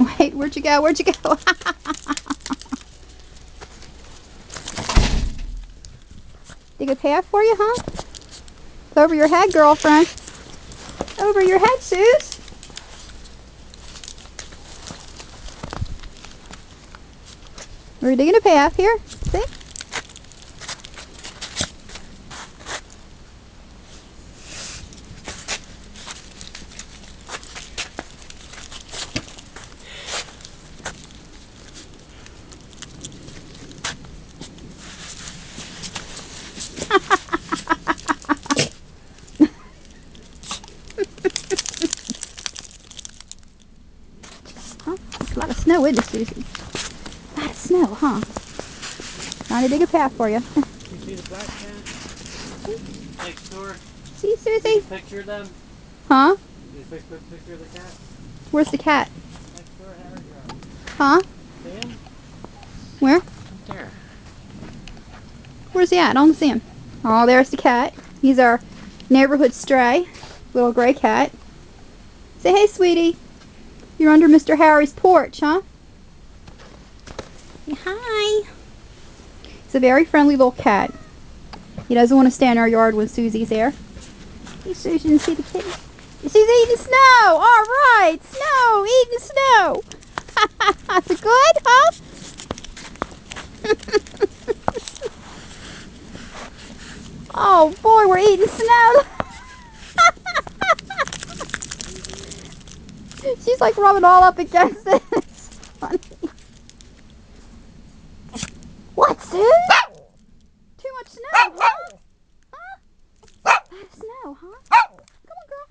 Wait, where'd you go? Where'd you go? Dig a path for you, huh? Over your head, girlfriend. Over your head, Suze. We're digging a path here. See? Huh? It's a lot of snow, isn't it, Susie? A lot of snow, huh? Trying to dig a path for you. You see the black cat next door? See, Susie? Take a picture of them. Huh? You take a picture of the cat? Where's the cat? Next door, Harry's yard. Huh? See him? Where? Right there. Where's he at? I don't see him. Oh, there's the cat. He's our neighborhood stray. Little gray cat. Say hey, sweetie. You're under Mr. Harry's porch, huh? Say hi. He's a very friendly little cat. He doesn't want to stay in our yard when Susie's there. Hey, Susie, didn't see the kitty. She's eating snow. All right, snow, eating snow. Is it good, huh? Oh boy, we're eating snow. She's like rubbing all up against it. It's funny. What, Sue? Too much snow, huh? Huh? A lot of snow, huh? Come on, girl.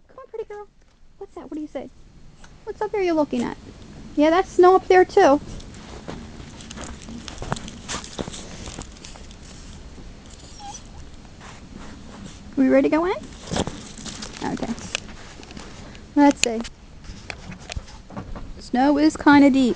Come on, pretty girl. What's that? What do you say? What's up there you're looking at? Yeah, that's snow up there, too. Are we ready to go in? Okay. Let's see. Snow is kind of deep.